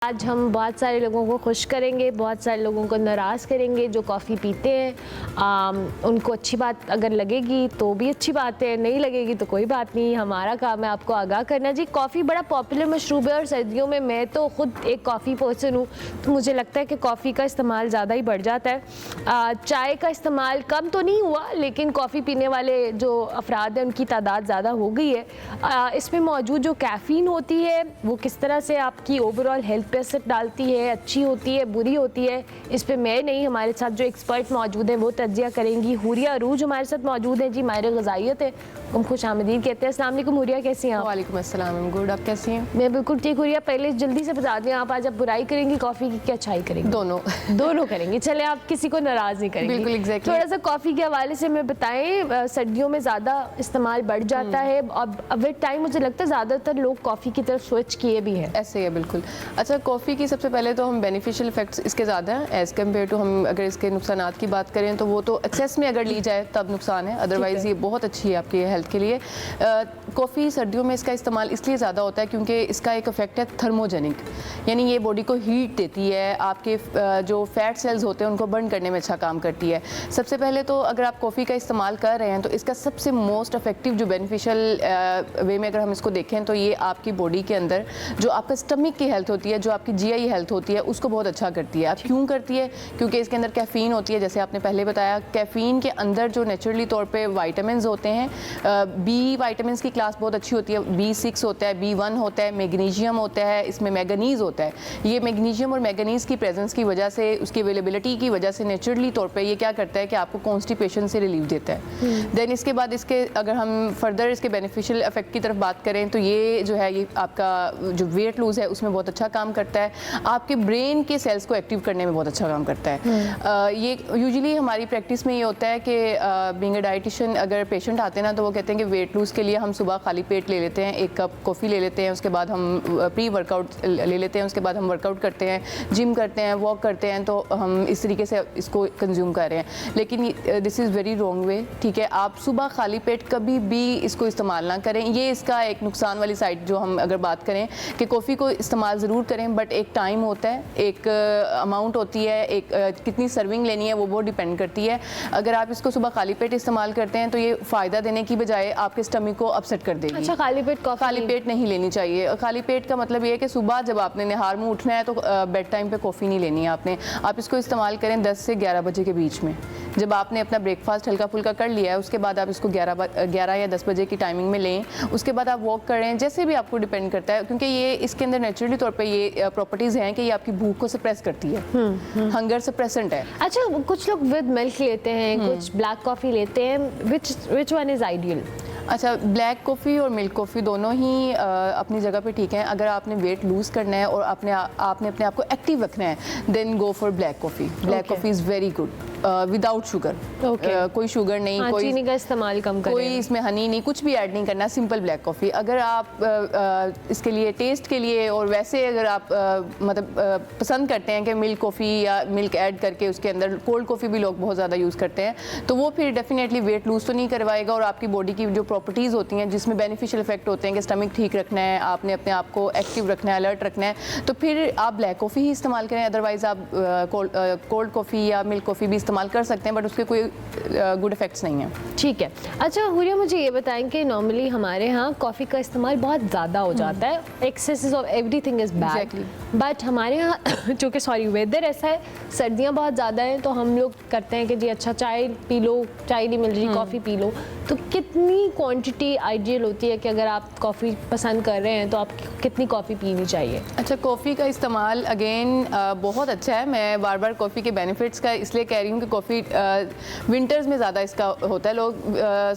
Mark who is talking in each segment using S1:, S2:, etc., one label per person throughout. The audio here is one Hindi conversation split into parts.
S1: आज हम बहुत सारे लोगों को खुश करेंगे, बहुत सारे लोगों को नाराज़ करेंगे जो कॉफ़ी पीते हैं। उनको अच्छी बात अगर लगेगी तो भी अच्छी बात है, नहीं लगेगी तो कोई बात नहीं। हमारा काम है आपको आगाह करना। जी, कॉफ़ी बड़ा पॉपुलर मशरूब है और सर्दियों में मैं तो ख़ुद एक कॉफ़ी पर्सन हूँ, तो मुझे लगता है कि कॉफ़ी का इस्तेमाल ज़्यादा ही बढ़ जाता है। चाय का इस्तेमाल कम तो नहीं हुआ, लेकिन कॉफ़ी पीने वाले जो अफराद हैं उनकी तादाद ज़्यादा हो गई है। इसमें मौजूद जो कैफ़ीन होती है वो किस तरह से आपकी ओवरऑल हेल्थ पे असर डालती है, अच्छी होती है, बुरी होती है, इस पे मैं नहीं, हमारे साथ जो एक्सपर्ट मौजूद हैं वो तज्जिया करेंगी। हुरिया अरूज हमारे साथ मौजूद हैं जी, माहिर ग़िज़ाइयत है, हम खुश आमदीद कहते हैं। अस्सलाम वालेकुम हुरिया, कैसी हैं आप?
S2: वालेकुम अस्सलाम, गुड, आप कैसी हैं?
S1: मैं बिल्कुल ठीक। हुरिया, पहले जल्दी से बता दें, आप आज आप बुराई करेंगी कॉफ़ी की क्या अच्छाई करेंगी? दोनों करेंगी। चले, आप किसी को नाराज़ नहीं करेंगी।
S2: बिल्कुल, एग्जैक्टली।
S1: थोड़ा सा कॉफ़ी के हवाले से मैं बताएं, सर्दियों में ज़्यादा इस्तेमाल बढ़ जाता है। अब विद टाइम मुझे लगता है ज़्यादातर लोग कॉफ़ी की तरफ स्विच किए भी हैं।
S2: ऐसे ही है, बिल्कुल। अच्छा, कॉफ़ी की सबसे पहले तो हम बेनिफिशियल इफेक्ट्स इसके ज़्यादा हैं एज़ कम्पेयर टू, हम अगर इसके नुकसानात की बात करें तो वो तो एक्सेस में अगर ली जाए तब नुकसान है, अदरवाइज़ ये बहुत अच्छी है आपकी हेल्थ के लिए। कॉफ़ी सर्दियों में इसका इस्तेमाल इसलिए ज़्यादा होता है क्योंकि इसका एक इफेक्ट है थर्मोजेनिक, यानी ये बॉडी को हीट देती है, आपके जो फैट सेल्स होते हैं उनको बर्न करने में अच्छा काम करती है। सबसे पहले तो अगर आप कॉफ़ी का इस्तेमाल कर रहे हैं तो इसका सबसे मोस्ट इफेक्टिव जो बेनिफिशियल वे में अगर हम इसको देखें तो ये आपकी बॉडी के अंदर जो आपका स्टमक की हेल्थ होती है, जो आपकी जीआई हेल्थ होती है, उसको बहुत अच्छा करती है। अब क्यों करती है? क्योंकि इसके अंदर कैफ़ीन होती है, जैसे आपने पहले बताया। कैफ़ीन के अंदर जो नेचुरली तौर पे विटामिन्स होते हैं, बी विटामिन्स की क्लास बहुत अच्छी होती है, B6 होता है, B1 होता है, मैग्नीशियम होता है, इसमें मैंगनीज़ होता है। ये मैग्नीशियम और मैंगनीज़ की प्रेजेंस की वजह से, उसकी अवेलेबिलिटी की वजह से नेचुरली तौर पे ये क्या करता है कि आपको कॉन्स्टिपेशन से रिलीफ देता है। देन इसके बाद इसके अगर हम फर्दर इसके बेनिफिशियल इफेक्ट की तरफ बात करें तो ये जो है, ये आपका जो वेट लूज़ है उसमें बहुत अच्छा काम करता है, आपके ब्रेन के सेल्स को एक्टिव करने में बहुत अच्छा काम करता है। ये यूजुअली हमारी प्रैक्टिस में ये होता है कि बीइंग अ डाइटिशियन, अगर पेशेंट आते हैं ना तो वो कहते हैं कि वेट लूज़ के लिए हम सुबह खाली पेट ले लेते हैं, 1 कप कॉफ़ी ले लेते हैं, उसके बाद हम प्री वर्कआउट ले लेते हैं, उसके बाद हम वर्कआउट करते हैं, जिम करते हैं, वॉक करते हैं, तो हम इस तरीके से इसको कंज्यूम कर रहे हैं। लेकिन this is very wrong way, ठीक है। आप सुबह खाली पेट कभी भी इसको इस्तेमाल ना करें। ये इसका एक नुकसान वाली साइड जो हम अगर बात करें कि कॉफ़ी को इस्तेमाल ज़रूर करें, बट एक टाइम होता है, एक अमाउंट होती है, एक कितनी सर्विंग लेनी है वो बहुत डिपेंड करती है। अगर आप इसको सुबह खाली पेट इस्तेमाल करते हैं तो ये फ़ायदा देने की बजाय आपके स्टमक को अपसेट कर देगी।
S1: अच्छा, खाली पेट
S2: नहीं लेनी चाहिए। खाली पेट का मतलब ये है कि सुबह जब आपने निहार मुँह उठना है तो बेड टाइम पे कॉफ़ी नहीं लेनी है आपने। आप इसको इस्तेमाल करें 10 से 11 बजे के बीच में, जब आपने अपना ब्रेकफास्ट हल्का फुल्का कर लिया है, उसके बाद आप इसको 11 या 10 बजे की टाइमिंग में लें। उसके बाद आप वॉक करें, जैसे भी आपको डिपेंड करता है, क्योंकि ये इसके अंदर नेचुरली तौर पे ये प्रॉपर्टीज़ हैं कि ये आपकी भूख को सप्रेस करती है, हंगर सप्रेसेंट है।
S1: अच्छा, कुछ लोग विद मिल्क लेते हैं, कुछ ब्लैक कॉफ़ी लेते हैं, विच वन इज़ आइडियल?
S2: अच्छा, ब्लैक कॉफ़ी और मिल्क कॉफ़ी दोनों ही अपनी जगह पे ठीक हैं। अगर आपने वेट लूज़ करना है और आपने अपने आप को एक्टिव रखना है, then go for black coffee. Black coffee is very good without sugar. कोई शुगर नहीं, कोई
S1: चीनी का इस्तेमाल कम करें,
S2: कोई इसमें हनी नहीं, कुछ भी ऐड नहीं करना, सिंपल ब्लैक कॉफ़ी। अगर आप इसके लिए टेस्ट के लिए और वैसे अगर आप मतलब पसंद करते हैं कि मिल्क कॉफ़ी या मिल्क ऐड करके उसके अंदर कोल्ड कॉफ़ी भी लोग बहुत ज़्यादा यूज़ करते हैं, तो वो फिर डेफिनेटली वेट लूज़ तो नहीं करवाएगा और आपकी बॉडी की जो प्रॉपर्टीज़ होती हैं जिसमें बेनिफिशियल इफेक्ट होते हैं कि स्टमक ठीक रखना है, आपने अपने आप को एक्टिव रखना है, अलर्ट रखना है, तो फिर आप ब्लैक कॉफ़ी ही इस्तेमाल करें। अदरवाइज़ आप कोल्ड कॉफ़ी या मिल्क कॉफ़ी भी इस्तेमाल कर सकते हैं, बट उसके कोई गुड इफेक्ट्स नहीं हैं।
S1: ठीक है। अच्छा हुरिया, मुझे ये बताएं कि नॉर्मली हमारे यहाँ कॉफ़ी का इस्तेमाल बहुत ज़्यादा हो जाता है, axes of everything is bad, but हमारे यहाँ चूँकि वेदर ऐसा है, सर्दियाँ बहुत ज़्यादा हैं, तो हम लोग करते हैं कि जी अच्छा चाय पी लो, चाय नहीं मिल रही कॉफ़ी पी लो। तो कितनी क्वांटिटी आइडियल होती है कि अगर आप कॉफ़ी पसंद कर रहे हैं तो आप कितनी कॉफ़ी पीनी चाहिए? अच्छा,
S2: कॉफ़ी का इस्तेमाल अगेन बहुत अच्छा है। मैं बार बार कॉफ़ी के बेनिफिट्स का इसलिए कह रही हूँ कि कॉफ़ी विंटर्स में ज़्यादा इसका होता है, लोग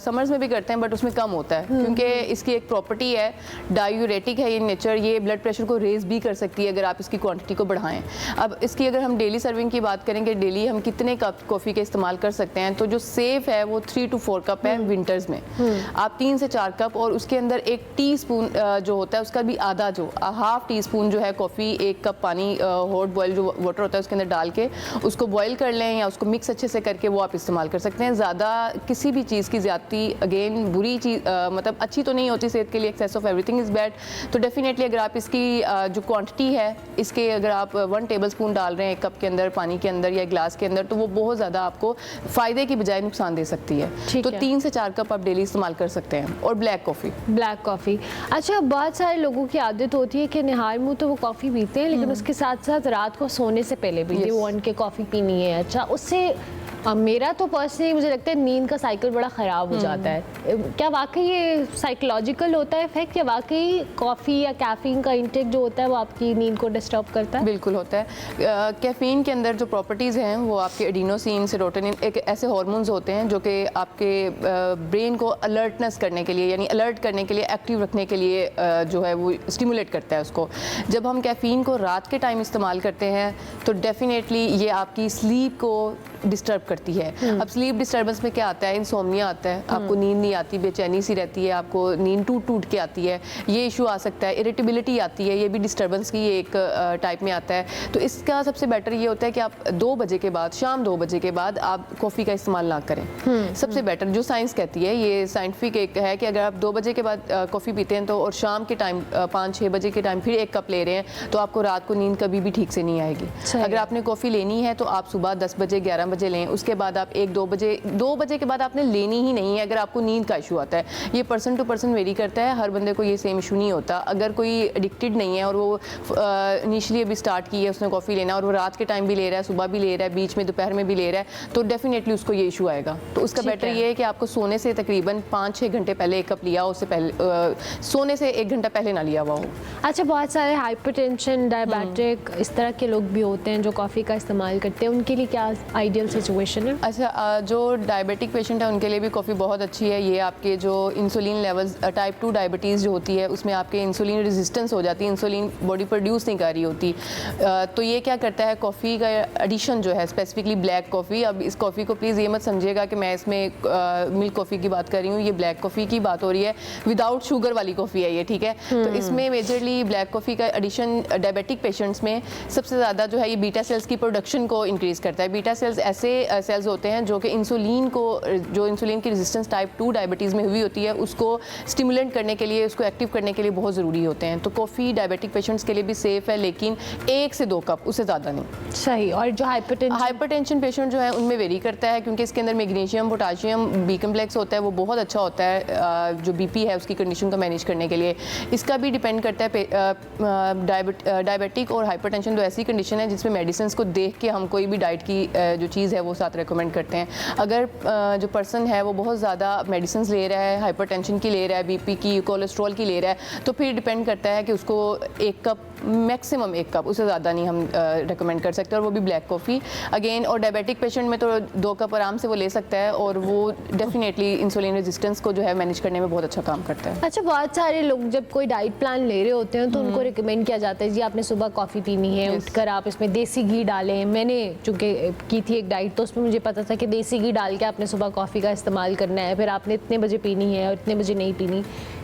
S2: समर्स में भी करते हैं बट उसमें कम होता है, क्योंकि इसकी एक प्रॉपर्टी है, डायूरेटिक है ये नेचर, ये ब्लड प्रेशर को रेज भी कर सकती है अगर आप इसकी क्वांटिटी को बढ़ाएं। अब इसकी अगर हम डेली सर्विंग की बात करेंगे, डेली हम कितने कप कॉफ़ी के इस्तेमाल कर सकते हैं, तो जो सेफ़ है वो 3 to 4 कप है विंटर्स में। आप 3 से 4 कप, और उसके अंदर 1 टीस्पून जो होता है उसका भी आधा, जो हाफ टी स्पून जो है कॉफ़ी 1 कप पानी हॉट बॉयल जो वाटर होता है उसके अंदर डाल के उसको बॉयल कर लें या उसको मिक्स अच्छे से करके वो आप इस्तेमाल कर सकते हैं। ज़्यादा किसी भी चीज़ की ज़्यादती अगेन बुरी चीज़ मतलब अच्छी तो नहीं होती सेहत के लिए, excess of everything is bad. तो डेफिनेटली अगर आप इसकी जो क्वांटिटी है इसके अगर आप 1 टेबलस्पून डाल रहे हैं 1 कप के अंदर, पानी के अंदर या ग्लास के अंदर, तो वो बहुत ज़्यादा आपको फ़ायदे की बजाय नुकसान दे सकती है। तो 3 से 4 कप आप डेली इस्तेमाल कर सकते हैं। और ब्लैक कॉफ़ी।
S1: अच्छा, बहुत सारे लोगों की आदत होती है कि निहार मुँह तो वो कॉफ़ी पीते हैं, लेकिन उसके साथ साथ रात को सोने से पहले भी वो उनके कॉफ़ी पीनी है। अच्छा, उससे मेरा तो पर्सनली मुझे लगता है नींद का साइकिल बड़ा ख़राब हो जाता है। क्या वाकई ये साइकोलॉजिकल होता है इफेक्ट, या वाकई कॉफ़ी या कैफीन का इंटेक जो होता है वो आपकी नींद को डिस्टर्ब करता है?
S2: बिल्कुल होता है। कैफीन के अंदर जो प्रॉपर्टीज़ हैं वो आपके एडिनोसिन, सेरोटोनिन, एक ऐसे हार्मोन्स होते हैं जो कि आपके ब्रेन को अलर्टनेस करने के लिए, यानी अलर्ट करने के लिए, एक्टिव रखने के लिए जो है वो स्टिमुलेट करता है उसको। जब हम कैफीन को रात के टाइम इस्तेमाल करते हैं तो डेफिनेटली ये आपकी स्लीप को डिस्टर्ब करती है। अब स्लीप डिस्टर्बेंस में क्या आता है? इंसोम्निया आता है, आपको नींद नहीं आती, बेचैनी सी रहती है, आपको नींद टूट के आती है, ये इशू आ सकता है। इरिटेबिलिटी आती है, ये भी डिस्टर्बेंस की एक टाइप में आता है। तो इसका सबसे बेटर ये होता है कि आप 2 बजे के बाद, शाम 2 बजे के बाद आप कॉफ़ी का इस्तेमाल ना करें। सबसे बेटर जो साइंस कहती है, ये साइंटिफिक एक है कि अगर आप 2 बजे के बाद कॉफ़ी पीते हैं तो और शाम के टाइम 5-6 बजे के टाइम फिर 1 कप ले रहे हैं तो आपको रात को नींद कभी भी ठीक से नहीं आएगी। अगर आपने कॉफ़ी लेनी है तो आप सुबह 10 बजे 11 बजे लें, उसके बाद आप 1-2 बजे के बाद आपने लेनी ही नहीं है अगर आपको नींद का इशू आता है। ये पर्सन टू पर्सन वेरी करता है, हर बंदे को ये सेम इशू नहीं होता। अगर कोई एडिक्टेड नहीं है और वो इनिशियली अभी स्टार्ट की है उसने कॉफ़ी लेना और वो रात के टाइम भी ले रहा है, सुबह भी ले रहा है, बीच में दोपहर में भी ले रहा है, तो डेफिनेटली उसको ये इशू आएगा। तो उसका बेटर ये है कि आपको सोने से तकरीबन 5-6 घंटे पहले 1 कप लिया हो, उससे पहले सोने से 1 घंटा पहले ना लिया हुआ हो।
S1: अच्छा, बहुत सारे हाइपरटेंशन, डायबिटिक इस तरह के लोग भी होते हैं जो कॉफ़ी का इस्तेमाल करते हैं, उनके लिए क्या आइडियल सिचुएशन है?
S2: अच्छा, जो डायबिटिक पेशेंट है उनके लिए भी कॉफ़ी बहुत अच्छी है। ये आपके जो इंसुलिन लेवल्स, टाइप 2 डायबिटीज़ जो होती है उसमें आपके इंसुलिन रेजिस्टेंस हो जाती है, इंसुलिन बॉडी प्रोड्यूस नहीं कर रही होती। तो ये क्या करता है, कॉफ़ी का एडिशन जो है, स्पेसिफिकली ब्लैक कॉफ़ी। अब इस कॉफ़ी को प्लीज़ ये मत समझिएगा कि मैं इसमें मिल्क कॉफ़ी की बात कर रही हूँ, ये ब्लैक कॉफ़ी की बात हो रही है, विदाउट शुगर वाली कॉफ़ी है ये, ठीक है। तो इसमें मेजरली ब्लैक कॉफ़ी का एडिशन डायबिटिक पेशेंट्स में सबसे ज़्यादा जो है ये बीटा सेल्स की प्रोडक्शन को इंक्रीज़ करता है। बीटा सेल्स ऐसे सेल्स होते हैं जो कि इंसुलिन को, जो इंसुलिन की रेजिस्टेंस टाइप 2 डायबिटीज़ में हुई होती है उसको स्टिमुलेट करने के लिए, उसको एक्टिव करने के लिए बहुत ज़रूरी होते हैं। तो कॉफ़ी डायबिटिक पेशेंट्स के लिए भी सेफ़ है, लेकिन 1 से 2 कप, उससे ज़्यादा नहीं।
S1: सही। और जो
S2: हाइपरटेंशन पेशेंट जो है उनमें वेरी करता है, क्योंकि इसके अंदर मैग्नीशियम, पोटाशियम, बी कम्प्लेक्स होता है, वो बहुत अच्छा होता है जो बीपी है उसकी कंडीशन को मैनेज करने के लिए। इसका भी डिपेंड करता है, डायबिटिक और हाइपरटेंशन दो ऐसी कंडीशन है जिसमें मेडिसिन को देख के हम कोई भी डाइट की जो चीज़ है वो साथ रेकमेंड करते हैं। अगर जो पर्सन है वो बहुत ज़्यादा मेडिसिन ले रहा है, हाइपरटेंशन की ले रहा है, बीपी की, कोलेस्ट्रॉल की ले रहा है, तो फिर डिपेंड करता है कि उसको 1 कप, मैक्सिमम 1 कप, उससे ज़्यादा नहीं हम रेकमेंड कर सकते, और वो भी ब्लैक कॉफ़ी अगेन। और डायबिटिक पेशेंट में तो 2 कप आराम से वो ले सकता है, और वो डेफिनेटली इंसुलिन रेजिस्टेंस को जो है मैनेज करने में बहुत अच्छा काम करता है।
S1: अच्छा, बहुत सारे लोग जब कोई डाइट प्लान ले रहे होते हैं तो उनको रिकमेंड किया जाता है जी आपने सुबह कॉफ़ी पीनी है, उठकर आप इसमें देसी घी डालें। मैंने चूँकि की थी एक डाइट तो उसमें मुझे पता था कि देसी घी डाल के आपने सुबह कॉफ़ी का इस्तेमाल करना है, फिर आपने इतने बजे पीनी है और इतने बजे नहीं पीनी।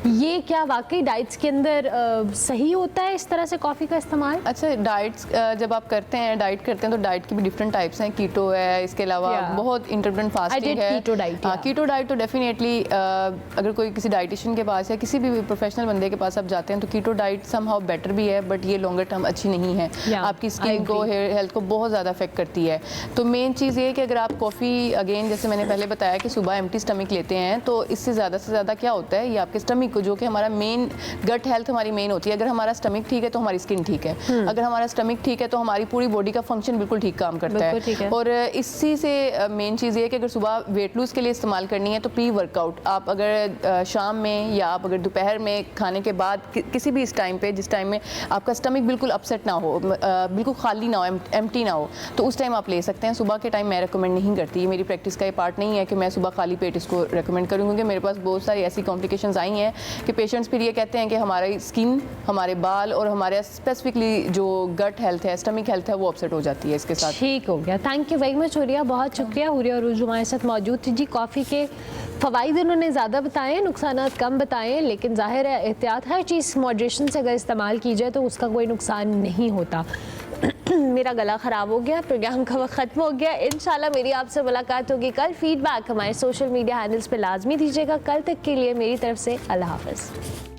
S1: ये क्या वाकई डाइट्स के अंदर सही होता है इस तरह से कॉफ़ी का इस्तेमाल?
S2: अच्छा, डाइट्स जब आप करते हैं, डाइट करते हैं तो डाइट की भी डिफरेंट टाइप्स हैं। कीटो है, इसके अलावा बहुत इंटरमिटेंट फास्टिंग है।
S1: Keto diet.
S2: हाँ, कीटो डाइट तो डेफिनेटली अगर कोई किसी डाइटिशियन के पास या किसी भी प्रोफेशनल बंदे के पास आप जाते हैं तो कीटो डाइट समहाउ बेटर भी है, बट ये लॉन्गर टर्म अच्छी नहीं है। आपकी स्किन को, हेयर हेल्थ को बहुत ज़्यादा अफेक्ट करती है। तो मेन चीज़ ये है कि अगर आप कॉफ़ी अगेन जैसे मैंने पहले बताया कि सुबह एम्प्टी स्टमक लेते हैं तो इससे ज़्यादा से ज़्यादा क्या होता है, ये आपके स्टमक को, जो कि हमारा मेन गट हेल्थ हमारी मेन होती है। अगर हमारा स्टमक ठीक है तो हमारी स्किन ठीक है, अगर हमारा स्टमक ठीक है तो हमारी पूरी बॉडी का फंक्शन बिल्कुल ठीक काम करता है। और इसी से मेन चीज़ ये है कि अगर सुबह वेट लूज़ के लिए इस्तेमाल करनी है तो प्री वर्कआउट आप अगर शाम में या आप अगर दोपहर में खाने के बाद किसी भी इस टाइम पे, जिस टाइम में आपका स्टमक बिल्कुल अपसेट ना हो, बिल्कुल खाली ना हो, एम्प्टी ना हो, तो उस टाइम आप ले सकते हैं। सुबह के टाइम मैं रेकमेंड नहीं करती, मेरी प्रैक्टिस का ये पार्ट नहीं है कि मैं सुबह खाली पेट इसको रेकमेंड करूँ, क्योंकि मेरे पास बहुत सारी ऐसी कॉम्प्लिकेशंस आई हैं कि पेशेंट्स फिर ये कहते हैं कि हमारी स्किन, हमारे बाल और हमारे स्पेसिफिकली जो गट हेल्थ है, स्टमक हेल्थ है, वो अपसेट हो जाती है इसके साथ।
S1: ठीक हो गया, thank you very much Huriya, बहुत शुक्रिया। हुरिया अरूज हमारे साथ मौजूद थी जी। कॉफ़ी के फ़वाइद उन्होंने ज़्यादा बताए, नुकसान कम बताए, लेकिन ज़ाहिर है एहतियात, हर चीज़ मॉडरेशन से अगर इस्तेमाल की जाए तो उसका कोई नुकसान नहीं होता। मेरा गला ख़राब हो गया, प्रोग्राम का वक्त ख़त्म हो गया। इंशाल्लाह मेरी आपसे मुलाकात होगी कल। फीडबैक हमारे सोशल मीडिया हैंडल्स पे लाजमी दीजिएगा। कल तक के लिए मेरी तरफ से अल्लाह हाफ़िज़।